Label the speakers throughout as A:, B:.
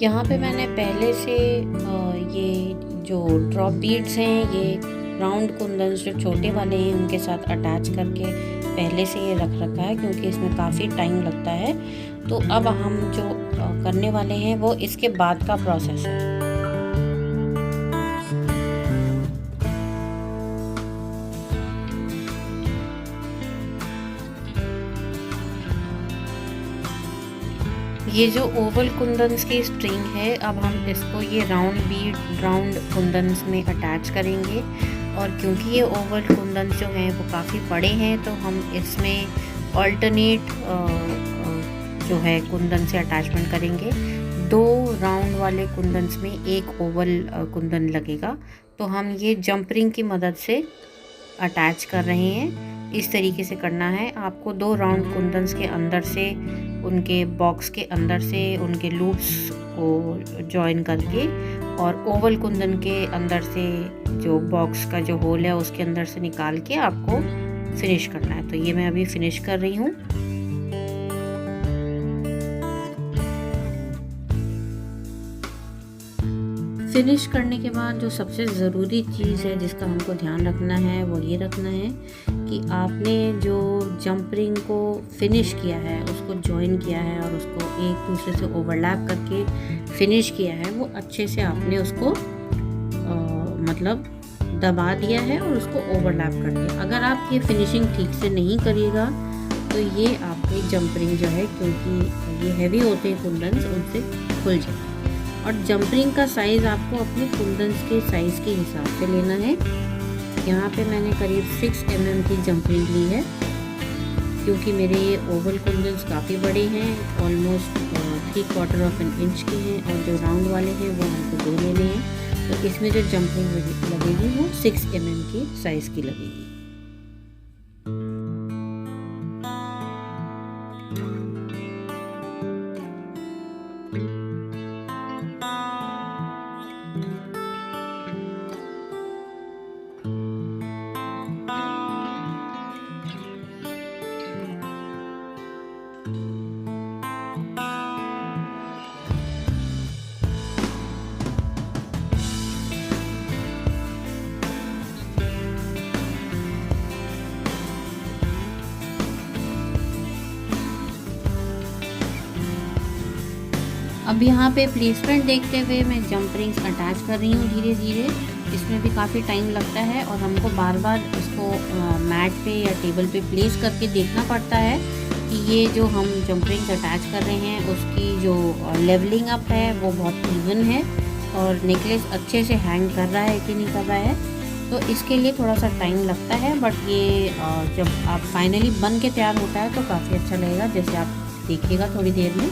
A: यहाँ पे मैंने पहले से ये जो ड्रॉप बीड्स हैं, ये राउंड कुंदन्स जो छोटे वाले हैं उनके साथ अटैच करके पहले से ये रख रखा है, क्योंकि इसमें काफ़ी टाइम लगता है। तो अब हम जो करने वाले हैं वो इसके बाद का प्रोसेस है। ये जो ओवल कुंदन्स की स्ट्रिंग है, अब हम इसको ये राउंड कुंदन्स में अटैच करेंगे। और क्योंकि ये ओवल कुंदन्स जो हैं वो काफ़ी बड़े हैं, तो हम इसमें ऑल्टरनेट जो है कुंदन से अटैचमेंट करेंगे। 2 राउंड वाले कुंदन्स में एक ओवल कुंदन लगेगा। तो हम ये जंप रिंग की मदद से अटैच कर रहे हैं। इस तरीके से करना है आपको। 2 राउंड कुंदन्स के अंदर से, उनके बॉक्स के अंदर से उनके लूप्स को जॉइन करके, और ओवल कुंदन के अंदर से जो बॉक्स का जो होल है उसके अंदर से निकाल के आपको फिनिश करना है। तो ये मैं अभी फिनिश कर रही हूँ। फिनिश करने के बाद जो सबसे ज़रूरी चीज़ है जिसका हमको ध्यान रखना है वो ये रखना है कि आपने जो जंप रिंग को फिनिश किया है, उसको जॉइन किया है और उसको एक दूसरे से ओवरलैप करके फिनिश किया है, वो अच्छे से आपने उसको मतलब दबा दिया है और उसको ओवरलैप कर दिया। अगर आप ये फिनिशिंग ठीक से नहीं करिएगा तो ये आपकी जंप रिंग जो है, क्योंकि ये हैवी होते हैं कुंदन्स, उनसे खुल जाए। और जंप रिंग का साइज़ आपको अपने कुंदन्स के साइज़ के हिसाब से लेना है। यहाँ पे मैंने करीब 6 mm की जंप रिंग ली है, क्योंकि मेरे ये ओवल कुंदन्स काफ़ी बड़े हैं, ऑलमोस्ट 3/4 इंच के हैं, और जो राउंड वाले हैं वो हमको 2 लेने हैं। तो इसमें जो जंप रिंग लगेगी वो 6 mm की साइज़ की लगेगी। अब यहाँ पे प्लेसमेंट देखते हुए मैं जंप रिंग्स अटैच कर रही हूँ धीरे धीरे। इसमें भी काफ़ी टाइम लगता है और हमको बार बार इसको मैट पे या टेबल पे प्लेस करके देखना पड़ता है कि ये जो हम जंप रिंग्स अटैच कर रहे हैं उसकी जो लेवलिंग अप है वो बहुत इवन है, और नेकलेस अच्छे से हैंग कर रहा है कि नहीं कर रहा है। तो इसके लिए थोड़ा सा टाइम लगता है, बट ये जब आप फाइनली बन के तैयार होता है तो काफ़ी अच्छा लगेगा, जैसे आप देखिएगा थोड़ी देर में।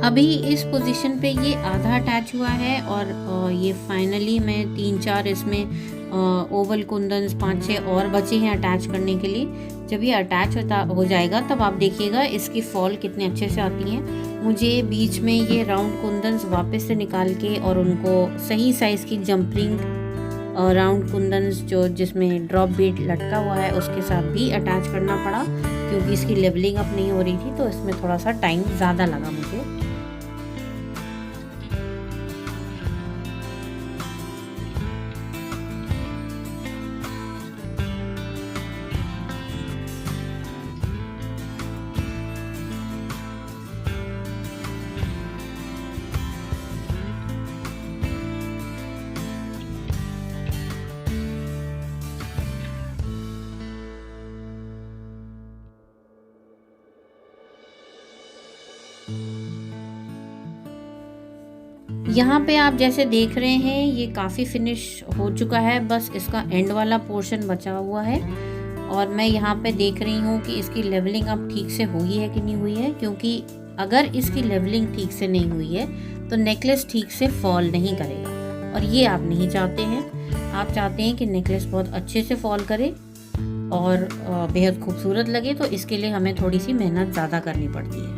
A: अभी इस पोजीशन पे ये आधा अटैच हुआ है, और ये फाइनली मैं 3-4 इसमें ओवल कुंदन्स 5-6 और बचे हैं अटैच करने के लिए। जब ये अटैच हो जाएगा तब आप देखिएगा इसकी फॉल कितने अच्छे से आती हैं। मुझे बीच में ये राउंड कुंदन्स वापस से निकाल के और उनको सही साइज़ की जंप रिंग राउंड कुंदन्स जो जिसमें ड्रॉप बीड लटका हुआ है उसके साथ भी अटैच करना पड़ा, क्योंकि इसकी लेवलिंग अप नहीं हो रही थी, तो इसमें थोड़ा सा टाइम ज़्यादा लगा मुझे। यहाँ पे आप जैसे देख रहे हैं ये काफ़ी फिनिश हो चुका है, बस इसका एंड वाला पोर्शन बचा हुआ है। और मैं यहाँ पे देख रही हूँ कि इसकी लेवलिंग अब ठीक से हुई है कि नहीं हुई है, क्योंकि अगर इसकी लेवलिंग ठीक से नहीं हुई है तो नेकलेस ठीक से फॉल नहीं करेगा, और ये आप नहीं चाहते हैं। आप चाहते हैं कि नेकलेस बहुत अच्छे से फॉल करे और बेहद खूबसूरत लगे, तो इसके लिए हमें थोड़ी सी मेहनत ज़्यादा करनी पड़ती है।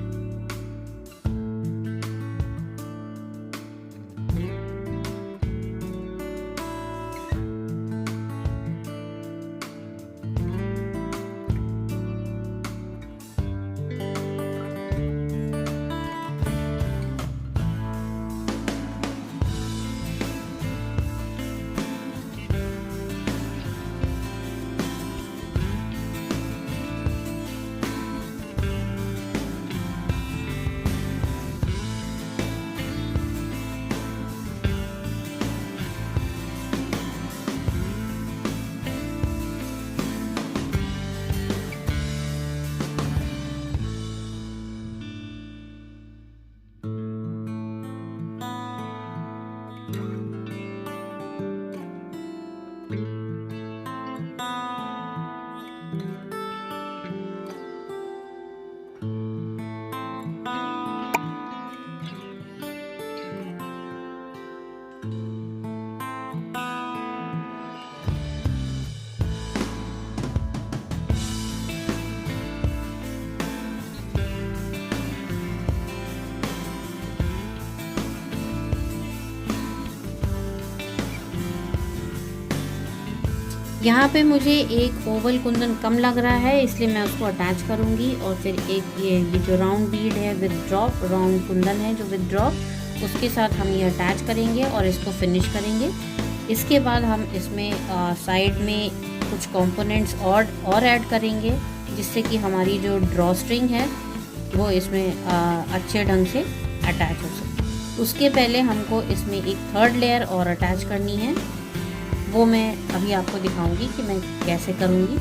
A: यहाँ पे मुझे एक ओवल कुंदन कम लग रहा है, इसलिए मैं उसको अटैच करूँगी। और फिर एक ये जो राउंड बीड है विद ड्रॉप, राउंड कुंदन है जो विद ड्रॉप, उसके साथ हम ये अटैच करेंगे और इसको फिनिश करेंगे। इसके बाद हम इसमें साइड में कुछ कंपोनेंट्स और ऐड करेंगे, जिससे कि हमारी जो ड्रॉ स्ट्रिंग है वो इसमें अच्छे ढंग से अटैच हो सके। उसके पहले हमको इसमें एक थर्ड लेयर और अटैच करनी है, वो मैं अभी आपको दिखाऊंगी कि मैं कैसे करूंगी।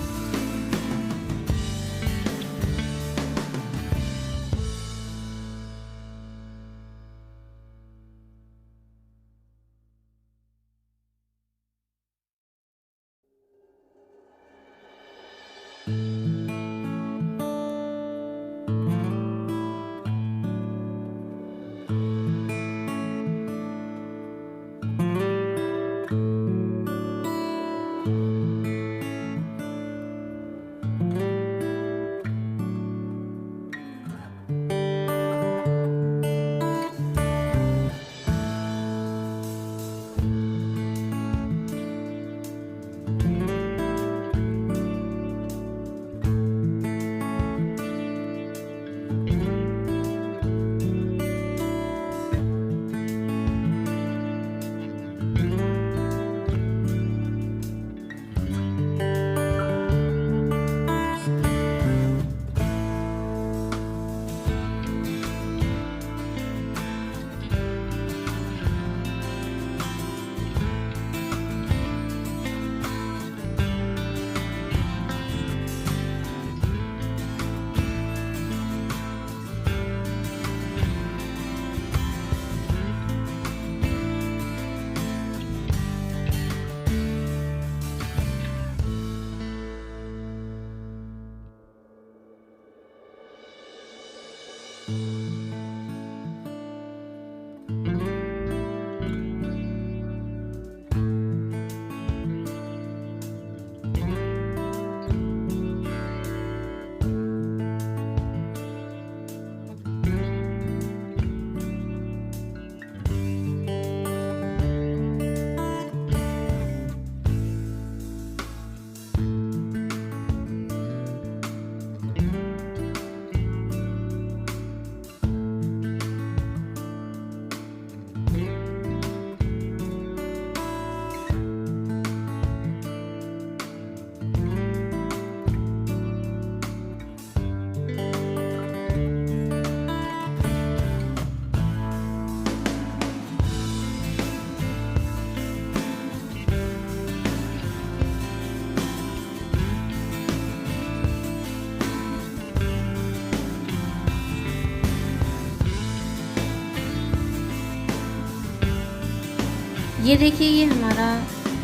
A: ये देखिए, ये हमारा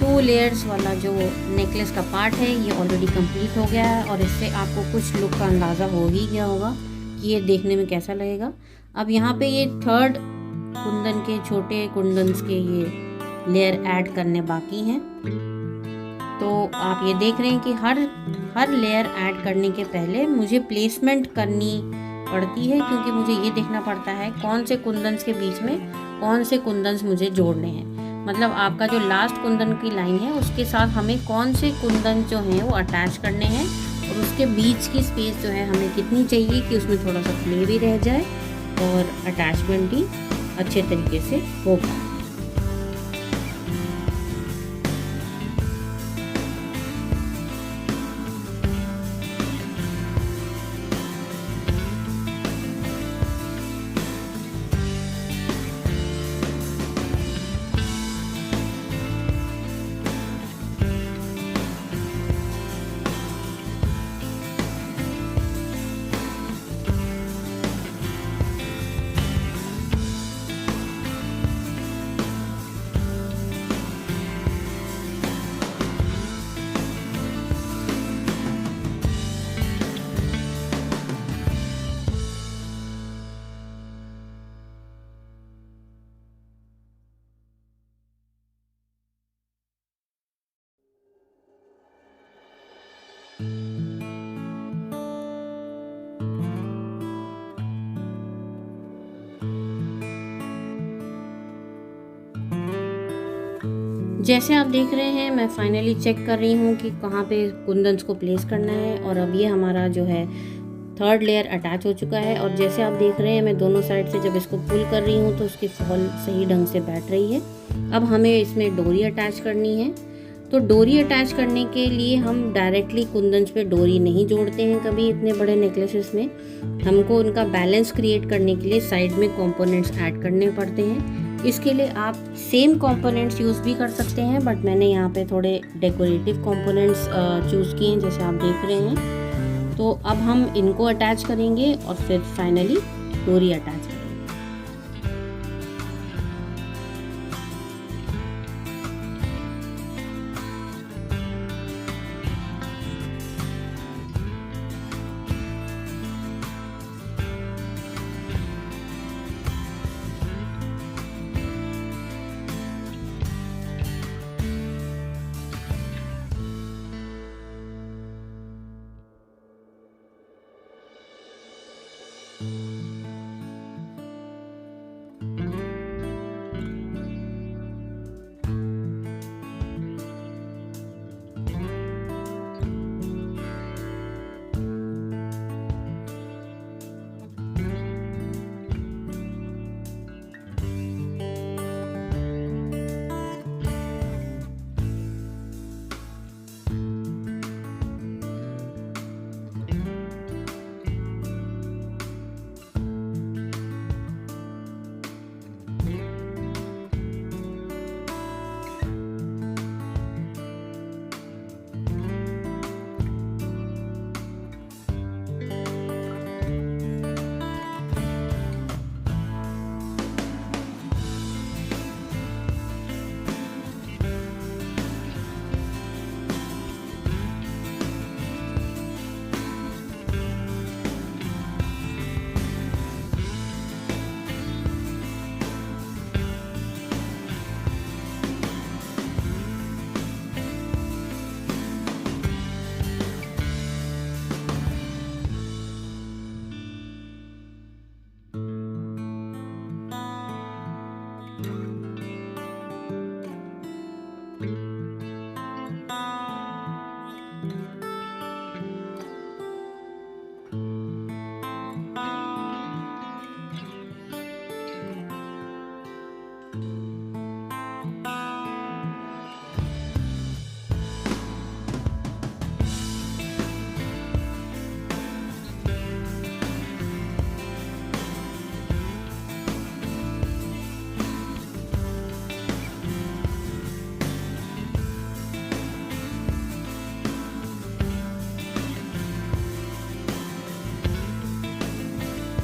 A: 2 लेयर्स वाला जो नेकलेस का पार्ट है ये ऑलरेडी कंप्लीट हो गया है और इससे आपको कुछ लुक का अंदाज़ा हो ही गया होगा कि ये देखने में कैसा लगेगा। अब यहाँ पे ये 3rd कुंदन के, छोटे कुंदन्स के ये लेयर ऐड करने बाकी हैं। तो आप ये देख रहे हैं कि हर लेयर ऐड करने के पहले मुझे प्लेसमेंट करनी पड़ती है, क्योंकि मुझे ये देखना पड़ता है कौन से कुंदन्स के बीच में कौन से कुंदन्स मुझे जोड़ने हैं। मतलब आपका जो लास्ट कुंदन की लाइन है उसके साथ हमें कौन से कुंदन जो हैं वो अटैच करने हैं और उसके बीच की स्पेस जो है हमें कितनी चाहिए कि उसमें थोड़ा सा प्ले भी रह जाए और अटैचमेंट भी अच्छे तरीके से हो पाए। जैसे आप देख रहे हैं मैं फाइनली चेक कर रही हूँ कि कहाँ पे कुंदन्स को प्लेस करना है और अब ये हमारा जो है 3rd लेयर अटैच हो चुका है। और जैसे आप देख रहे हैं मैं दोनों साइड से जब इसको पुल कर रही हूँ तो उसकी फॉल सही ढंग से बैठ रही है। अब हमें इसमें डोरी अटैच करनी है। तो डोरी अटैच करने के लिए हम डायरेक्टली कुंदन्स पे डोरी नहीं जोड़ते हैं कभी इतने बड़े नेकलेसेस में। हमको उनका बैलेंस क्रिएट करने के लिए साइड में कंपोनेंट्स ऐड करने पड़ते हैं। इसके लिए आप सेम कंपोनेंट्स यूज़ भी कर सकते हैं, बट मैंने यहाँ पे थोड़े डेकोरेटिव कंपोनेंट्स चूज़ किए हैं जैसे आप देख रहे हैं। तो अब हम इनको अटैच करेंगे और फिर फाइनली डोरी अटैच करेंगे।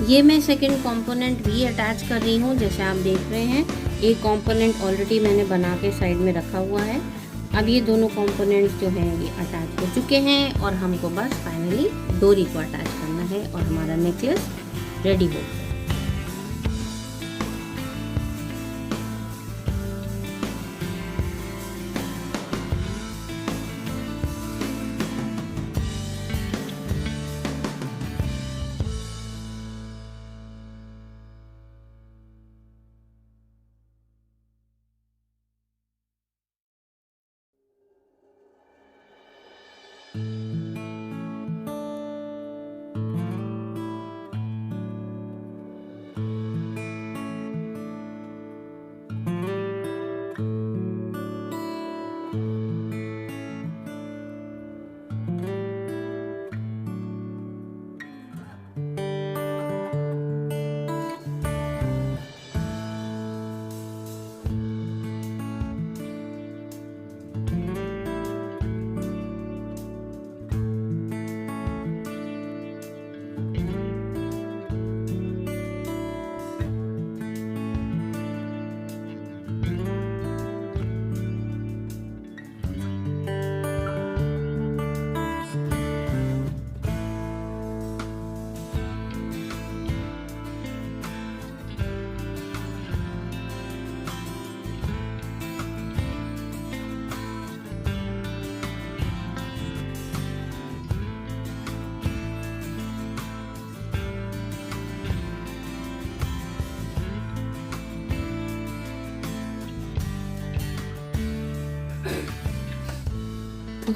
A: ये मैं सेकंड कंपोनेंट भी अटैच कर रही हूँ जैसे आप देख रहे हैं। एक कंपोनेंट ऑलरेडी मैंने बना के साइड में रखा हुआ है। अब ये दोनों कंपोनेंट्स जो हैं ये अटैच हो चुके हैं और हमको बस फाइनली डोरी को अटैच करना है और हमारा नेकलेस रेडी हो गया।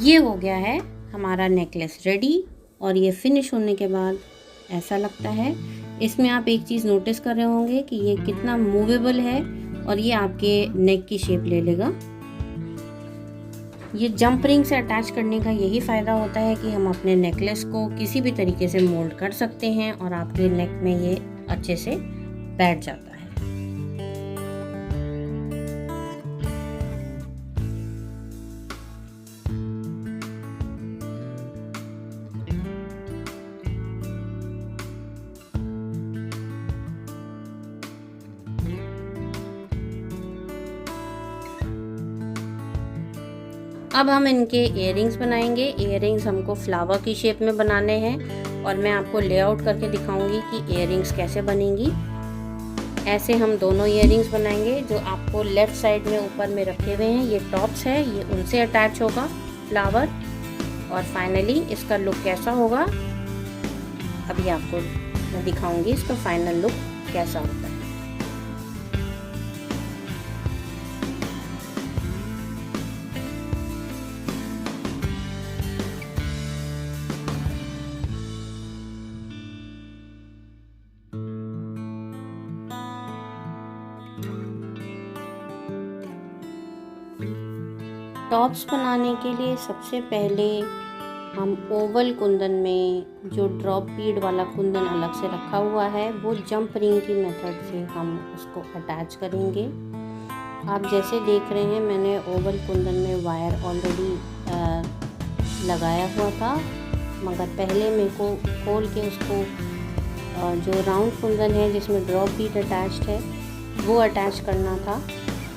A: ये हो गया है हमारा नेकलेस रेडी और ये फिनिश होने के बाद ऐसा लगता है। इसमें आप एक चीज़ नोटिस कर रहे होंगे कि ये कितना मूवेबल है और ये आपके नेक की शेप ले लेगा। ये जंप रिंग से अटैच करने का यही फ़ायदा होता है कि हम अपने नेकलेस को किसी भी तरीके से मोल्ड कर सकते हैं और आपके नेक में ये अच्छे से बैठ जाता है। अब हम इनके इयररिंग्स बनाएंगे। इयररिंग्स हमको फ्लावर की शेप में बनाने हैं और मैं आपको लेआउट करके दिखाऊंगी कि इयररिंग्स कैसे बनेंगी। ऐसे हम दोनों इयररिंग्स बनाएंगे। जो आपको लेफ़्ट साइड में ऊपर में रखे हुए हैं ये टॉप्स है, ये उनसे अटैच होगा फ्लावर। और फाइनली इसका लुक कैसा होगा अभी आपको मैं दिखाऊंगी इसका फाइनल लुक कैसा होता है। टॉप्स बनाने के लिए सबसे पहले हम ओवल कुंदन में जो ड्रॉप बीड वाला कुंदन अलग से रखा हुआ है वो जंप रिंग की मेथड से हम उसको अटैच करेंगे। आप जैसे देख रहे हैं मैंने ओवल कुंदन में वायर ऑलरेडी लगाया हुआ था, मगर पहले मेरे को खोल के उसको जो राउंड कुंदन है जिसमें ड्रॉप बीड अटैच्ड है वो अटैच करना था।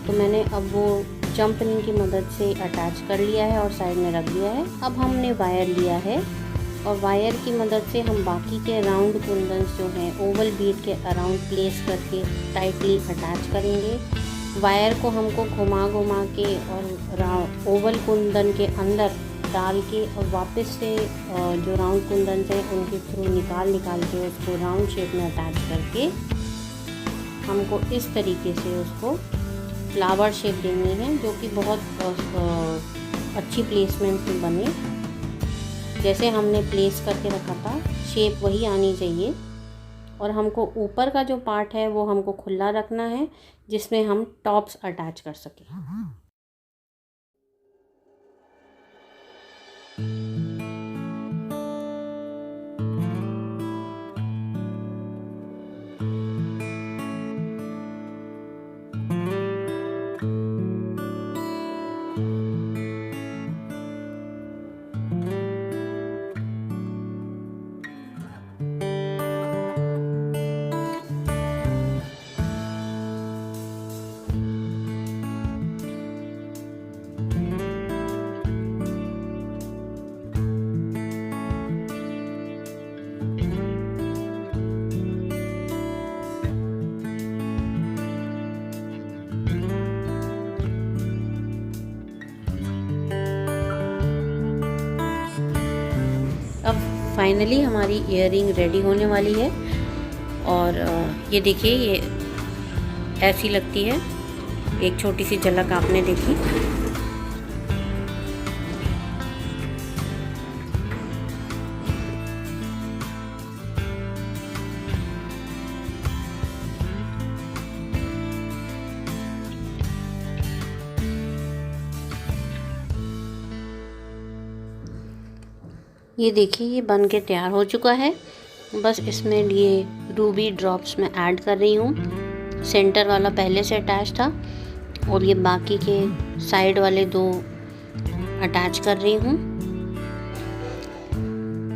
A: तो मैंने अब वो जंप रिंग की मदद से अटैच कर लिया है और साइड में रख दिया है। अब हमने वायर लिया है और वायर की मदद से हम बाकी के राउंड कुंदन्स जो हैं ओवल बीड के अराउंड प्लेस करके टाइटली अटैच करेंगे। वायर को हमको घुमा घुमा के और ओवल कुंदन के अंदर डाल के और वापस से जो राउंड कुंदन हैं उनके थ्रू निकाल के उसको राउंड शेप में अटैच करके हमको इस तरीके से उसको फ्लावर शेप देनी है जो कि बहुत अच्छी प्लेसमेंट में बने। जैसे हमने प्लेस करके रखा था शेप वही आनी चाहिए। और हमको ऊपर का जो पार्ट है वो हमको खुला रखना है जिसमें हम टॉप्स अटैच कर सकें। फाइनली हमारी ईयरिंग रेडी होने वाली है। और ये देखिए, ये ऐसी लगती है। एक छोटी सी झलक आपने देखी। ये देखिए, ये बन के तैयार हो चुका है। बस इसमें ये रूबी ड्रॉप्स में ऐड कर रही हूँ। सेंटर वाला पहले से अटैच था और ये बाकी के साइड वाले 2 अटैच कर रही हूँ।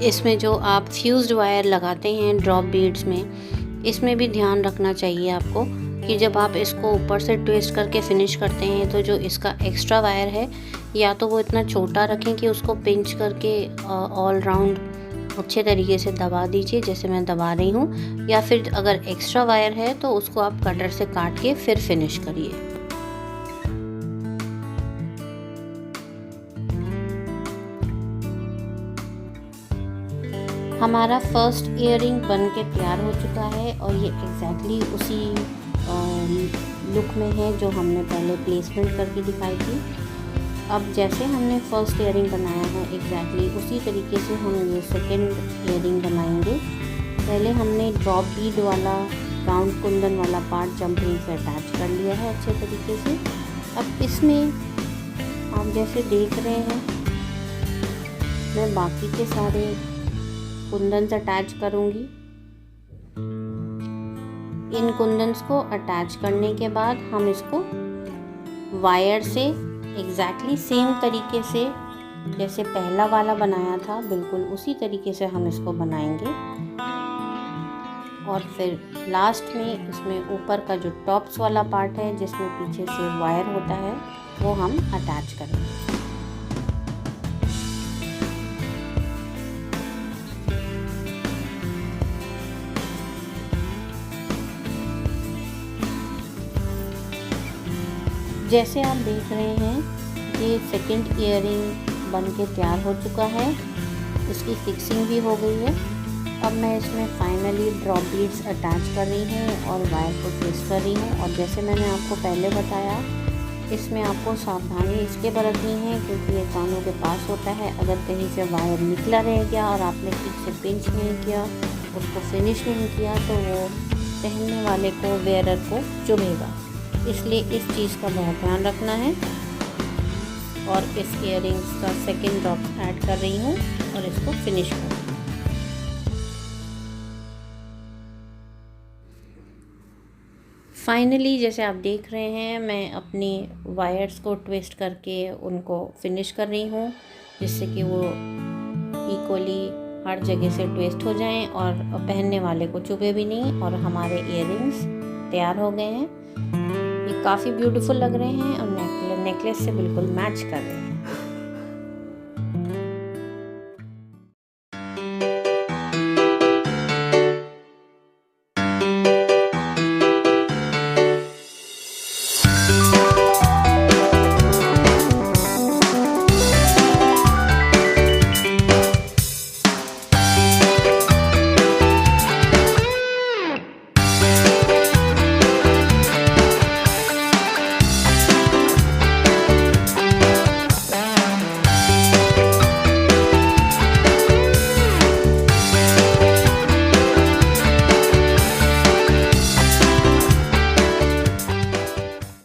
A: इसमें जो आप फ्यूज्ड वायर लगाते हैं ड्रॉप बीड्स में, इसमें भी ध्यान रखना चाहिए आपको कि जब आप इसको ऊपर से ट्विस्ट करके फिनिश करते हैं तो जो इसका एक्स्ट्रा वायर है, या तो वो इतना छोटा रखें कि उसको पिंच करके ऑल राउंड अच्छे तरीके से दबा दीजिए, जैसे मैं दबा रही हूँ। या फिर अगर एक्स्ट्रा वायर है तो उसको आप कटर से काट के फिर फिनिश करिए। हमारा फर्स्ट ईयरिंग बन के तैयार हो चुका है और ये एग्जैक्टली उसी लुक में है जो हमने पहले प्लेसमेंट करके दिखाई थी। अब जैसे हमने फर्स्ट ईयरिंग बनाया है एग्जैक्टली उसी तरीके से हम ये सेकंड ईयरिंग बनाएंगे। पहले हमने ड्रॉप बीड वाला राउंड कुंदन वाला पार्ट जंप रिंग से अटैच कर लिया है अच्छे तरीके से। अब इसमें आप जैसे देख रहे हैं, मैं बाकी के सारे कुंदन से अटैच करूँगी। इन कुंदन्स को अटैच करने के बाद हम इसको वायर से एग्जैक्टली सेम तरीके से जैसे पहला वाला बनाया था, बिल्कुल उसी तरीके से हम इसको बनाएंगे। और फिर लास्ट में इसमें ऊपर का जो टॉप्स वाला पार्ट है जिसमें पीछे से वायर होता है, वो हम अटैच करेंगे। जैसे आप देख रहे हैं, ये सेकंड ईयरिंग बन के तैयार हो चुका है। इसकी फिक्सिंग भी हो गई है। अब मैं इसमें फाइनली ड्रॉप बीड्स अटैच कर रही हूँ और वायर को ट्विस्ट कर रही हूँ। और जैसे मैंने आपको पहले बताया, इसमें आपको सावधानी इसलिए बरतनी है क्योंकि ये कानों के पास होता है। अगर कहीं से वायर निकला रह गया और आपने ठीक से पिंच नहीं किया, उसको फिनिश नहीं किया, तो वो पहनने वाले को, वेयरर को चुभेगा। इसलिए इस चीज़ का बहुत ध्यान रखना है। और इस ईयरिंग्स का सेकंड ड्रॉप ऐड कर रही हूँ और इसको फिनिश करूँ। फाइनली जैसे आप देख रहे हैं, मैं अपनी वायर्स को ट्विस्ट करके उनको फिनिश कर रही हूँ, जिससे कि वो इक्वली हर जगह से ट्विस्ट हो जाएं और पहनने वाले को चुभे भी नहीं। और हमारे ईयरिंग्स तैयार हो गए हैं। ये काफ़ी ब्यूटीफुल लग रहे हैं और नेकलेस से बिल्कुल मैच कर रहे हैं।